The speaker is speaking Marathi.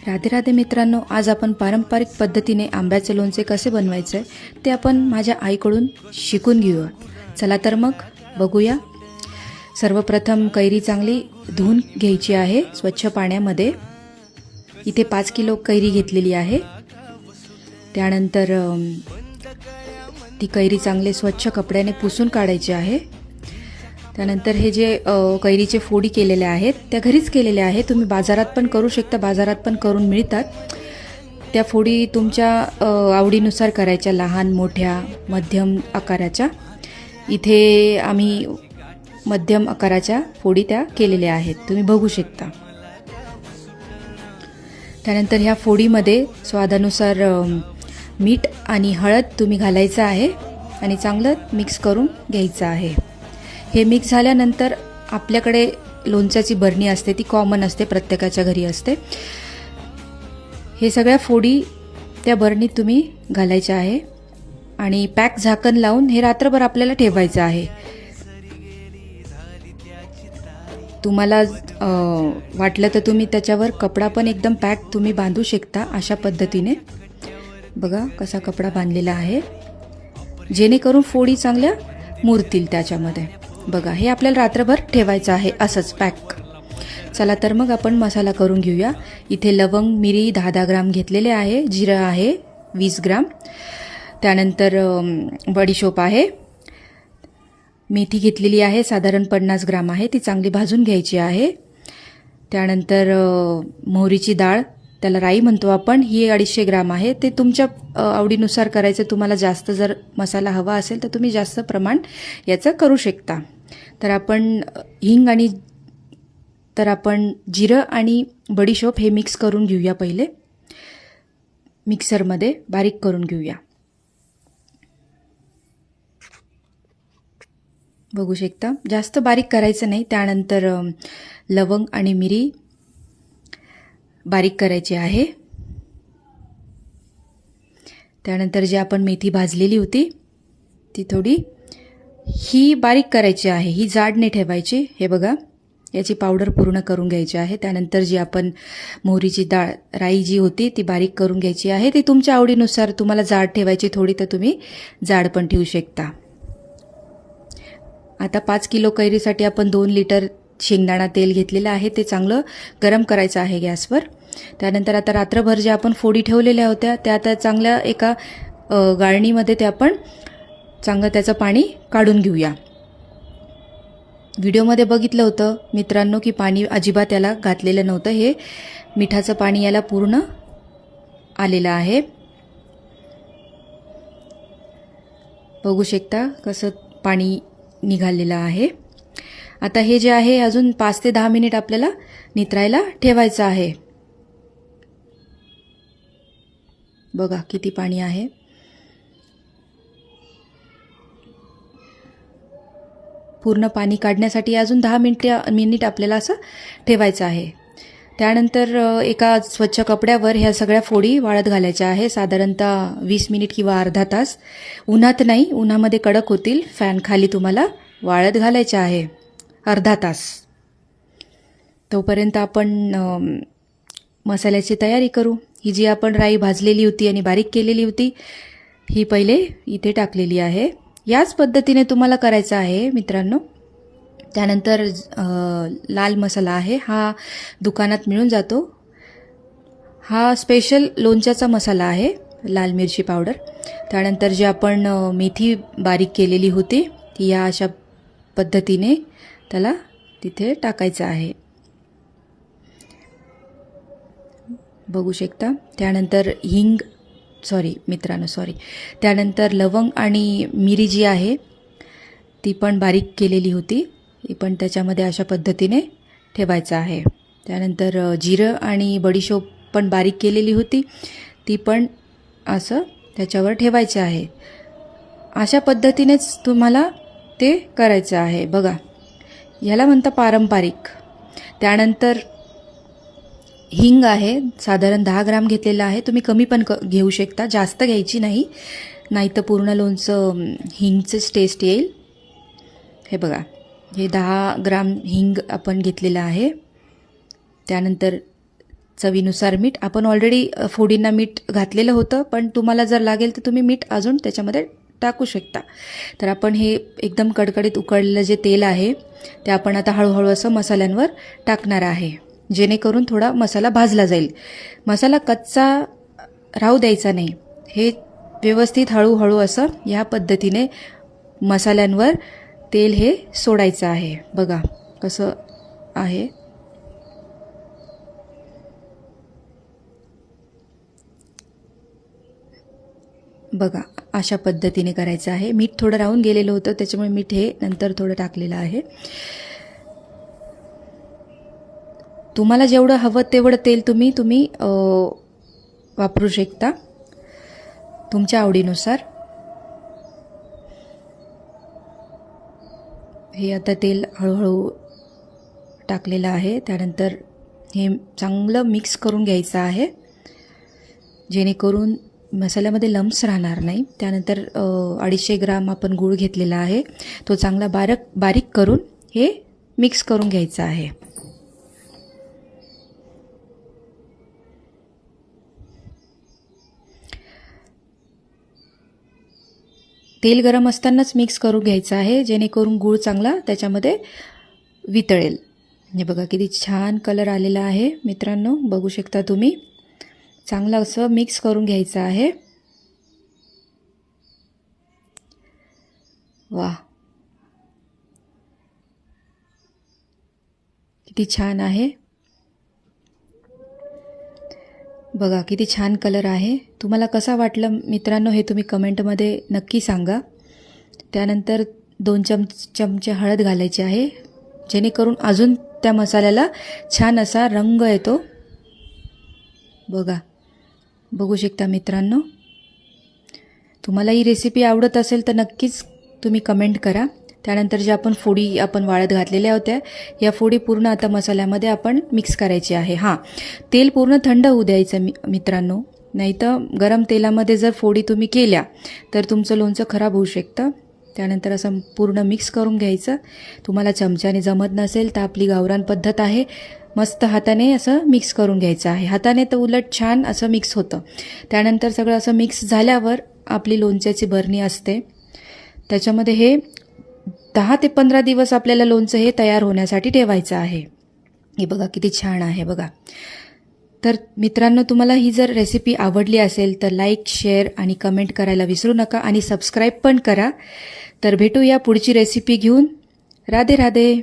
राधे राधे मित्रांनो, आज आपण पारंपरिक पद्धतीने आंब्याचे लोणचे कसे बनवायचे ते आपण माझ्या आईकडून शिकून घेऊया. चला तर मग बघूया. सर्वप्रथम कैरी चांगली धुवून घ्यायची आहे स्वच्छ पाण्यामध्ये. इथे 5 किलो कैरी घेतलेली आहे. त्यानंतर ती कैरी चांगले स्वच्छ कपड्याने पुसून काढायची आहे. त्यानंतर हे जे कैरीचे फोडी केलेले आहेत त्या घरीच केलेल्या आहेत. तुम्ही बाजारात पण करू शकता, बाजारात पण करून मिळतात. त्या फोडी तुमच्या आवडीनुसार करायच्या, लहान मोठ्या मध्यम आकाराच्या. इथे आम्ही मध्यम आकाराच्या फोडी त्या केलेल्या आहेत, तुम्ही बघू शकता. त्यानंतर ह्या फोडीमध्ये स्वादानुसार मीठ आणि हळद तुम्ही घालायचं आहे आणि चांगलं मिक्स करून घ्यायचं आहे. हे मिक्स झाल्यानंतर आपल्याकडे लोणच्याची बरणी असते, ती कॉमन असते, प्रत्येकाच्या घरी असते. हे सगळ्या फोडी त्या बरणीत तुम्ही घालायच्या आहे आणि पॅक झाकण लावून हे रात्रभर आपल्याला ठेवायचं आहे. तुम्हाला वाटलं तर तुम्ही त्याच्यावर कपडा पण एकदम पॅक तुम्ही बांधू शकता. अशा पद्धतीने बघा कसा कपडा बांधलेला आहे, जेणेकरून फोडी चांगल्या मुरतील त्याच्यामध्ये. बघा, हे आपल्याला रात्रभर ठेवायचं आहे असंच पॅक. चला तर मग आपण मसाला करून घेऊया. इथे लवंग मिरी 10-10 ग्राम घेतलेले आहे, जिरं आहे 20 ग्राम, त्यानंतर बडीशोप आहे, मेथी घेतलेली आहे साधारण 50 ग्राम आहे, ती चांगली भाजून घ्यायची आहे. त्यानंतर मोहरीची डाळ, त्याला राई म्हणतो आपण, ही 250 ग्राम आहे. ते तुमच्या आवडीनुसार करायचं. तुम्हाला जास्त जर मसाला हवा असेल तर तुम्ही जास्त प्रमाण याचं करू शकता. तर आपण जिरं आणि बडीशोप हे मिक्स करून घेऊया. पहिले मिक्सरमध्ये बारीक करून घेऊया. बघू शकता, जास्त बारीक करायचं नाही. त्यानंतर लवंग आणि मिरी बारीक करायची आहे. त्यानंतर जी आपण मेथी भाजलेली होती ती थोडी ही बारीक करायची आहे, ही जाड नाही ठेवायची. हे बघा, याची पावडर पूर्ण करून घ्यायची आहे. त्यानंतर जी आपण मोहरीची डाळ, राई जी होती ती बारीक करून घ्यायची आहे. ती तुमच्या आवडीनुसार, तुम्हाला जाड ठेवायची थोडी तर तुम्ही जाड पण ठेवू शकता. आता 5 किलो कैरीसाठी आपण 2 लिटर शेंगदाणा तेल घेतलेलं आहे, ते चांगलं गरम करायचं आहे गॅसवर. त्यानंतर आता रात्रभर जे आपण फोडी ठेवलेल्या होत्या त्या आता चांगल्या एका गाळणीमध्ये ते आपण चांगलं त्याचं पाणी काढून घेऊया. व्हिडिओमध्ये बघितलं होतं मित्रांनो की पाणी अजिबात याला घातलेलं नव्हतं. हे मिठाचं पाणी याला पूर्ण आलेलं आहे. बघू शकता कसं पाणी निघालेलं आहे. आता हे जे आहे अजून 5 ते 10 मिनिट आपल्याला नितरायला ठेवायचं आहे. बघा किती पाणी आहे. पूर्ण पाणी काढण्यासाठी अजून 10 मिनिट आपल्याला असं ठेवायचं आहे. त्यानंतर एका स्वच्छ कपड्यावर ह्या सगळ्या फोडी वाळत घालायच्या आहे, साधारणतः 20 मिनिट किंवा अर्धा तास. उन्हात नाही, उन्हामध्ये कडक होतील. फॅन खाली तुम्हाला वाळत घालायच्या आहे अर्धा तास. तोपर्यंत आपण मसाल्याची तयारी करू. ही जी आपण राई भाजलेली होती आणि बारीक केलेली होती ही पहिले इथे टाकलेली आहे. याच पद्धतीने तुम्हाला करायचं आहे मित्रांनो. त्यानंतर लाल मसाला आहे, हा दुकानात मिळून जातो. हा स्पेशल लोणच्याचा मसाला आहे, लाल मिरची पावडर. त्यानंतर जे आपण मेथी बारीक केलेली होती ती या अशा पद्धतीने त्याला तिथे टाकायचं आहे, बघू शकता. त्यानंतर त्यानंतर लवंग आणि मिरी जी आहे ती पण बारीक केलेली होती, ती पण त्याच्यामध्ये अशा पद्धतीने ठेवायचं आहे. त्यानंतर जिरं आणि बडीशोप पण बारीक केलेली होती, ती पण असं त्याच्यावर ठेवायचं आहे. अशा पद्धतीनेच तुम्हाला ते करायचं आहे. बघा, ह्याला म्हणता पारंपरिक. त्यानंतर हिंग आहे, साधारण 10 ग्राम घेतलेला आहे. तुम्ही कमी पण घेऊ शकता, जास्त घ्यायची नाही, नाहीतर पूर्ण लोणचं हिंगचंच टेस्ट येईल. हे बघा, हे 10 ग्राम हिंग आपण घेतलेलं आहे. त्यानंतर चवीनुसार मीठ. आपण ऑलरेडी फोडींना मीठ घातलेलं होतं, पण तुम्हाला जर लागेल तर तुम्ही मीठ अजून त्याच्यामध्ये टाकू शकता. तर आपण हे एकदम कडकडीत उकळलेलं जे तेल आहे ते आपण आता हळूहळू असं मसाल्यांवर टाकणार आहे, जेणेकरून थोडा मसाला भाजला जाईल. मसाला कच्चा राहू द्यायचा नाही. हे व्यवस्थित हळूहळू असं ह्या पद्धतीने मसाल्यांवर तेल हे सोडायचं आहे. बघा कसं आहे. बघा अशा पद्धतीने करायचं आहे. मीठ थोडं राहून गेलेलं होतं, त्याच्यामुळे मीठ हे नंतर थोडं टाकलेलं आहे. तुम्हाला जेवढं हवं तेवढं तेल तुम्ही वापरू शकता तुमच्या आवडीनुसार. हे आता तेल हळूहळू टाकलेलं आहे. त्यानंतर हे चांगलं मिक्स करून घ्यायचं आहे, जेणेकरून मसाल्यामध्ये लम्स राहणार नाही. त्यानंतर 250 ग्राम आपण गूळ घेतलेला आहे, तो चांगला बारीक करून हे मिक्स करून घ्यायचा आहे. तेल गरम असतानाच मिक्स करून घ्यायचं आहे, जेणेकरून गूळ चांगला त्याच्यामध्ये वितळेल. हे बघा किती छान कलर आलेला आहे मित्रांनो, बघू शकता तुम्ही. चांगलं असं मिक्स करून घ्यायचं आहे. वाह, किती छान आहे. बघा किती छान कलर आहे. तुम्हाला कसा वाटलं मित्रांनो हे तुम्ही कमेंटमध्ये नक्की सांगा. त्यानंतर 2 चमचे हळद घालायची आहे, जेणेकरून अजून त्या मसाल्याला छान असा रंग येतो. बघू शकता मित्रांनो. तुम्हाला ही रेसिपी आवडत असेल तर नक्कीच तुम्ही कमेंट करा. त्यानंतर जे आपण फोडी वाळत घातलेल्या होत्या, या फोडी पूर्ण आता मसाल्यामध्ये आपण मिक्स करायची आहे. हां, तेल पूर्ण थंड होऊ द्यायचं मित्रांनो, नाही तर गरम तेलामध्ये जर फोडी तुम्ही केल्या तर तुमचं लोणचं खराब होऊ शकतं. त्यानंतर असं पूर्ण मिक्स करून घ्यायचं. तुम्हाला चमच्याने जमत नसेल तर आपली गावरान पद्धत आहे, मस्त हाताने असं मिक्स करून घ्यायचं आहे. हाताने तर उलट छान असं मिक्स होतं. त्यानंतर सगळं असं मिक्स झाल्यावर आपली लोणच्याची बरणी असते, त्याच्यामध्ये हे 10 ते 15 दिवस आपल्याला लोणचं हे तयार होण्यासाठी ठेवायचं आहे. हे बघा किती छान आहे बघा. तर मित्रांनो, तुम्हाला ही जर रेसिपी आवडली असेल तर लाईक, शेअर आणि कमेंट करायला विसरू नका आणि सबस्क्राईब पण करा. तर भेटूया पुढची रेसिपी घेऊन. राधे राधे.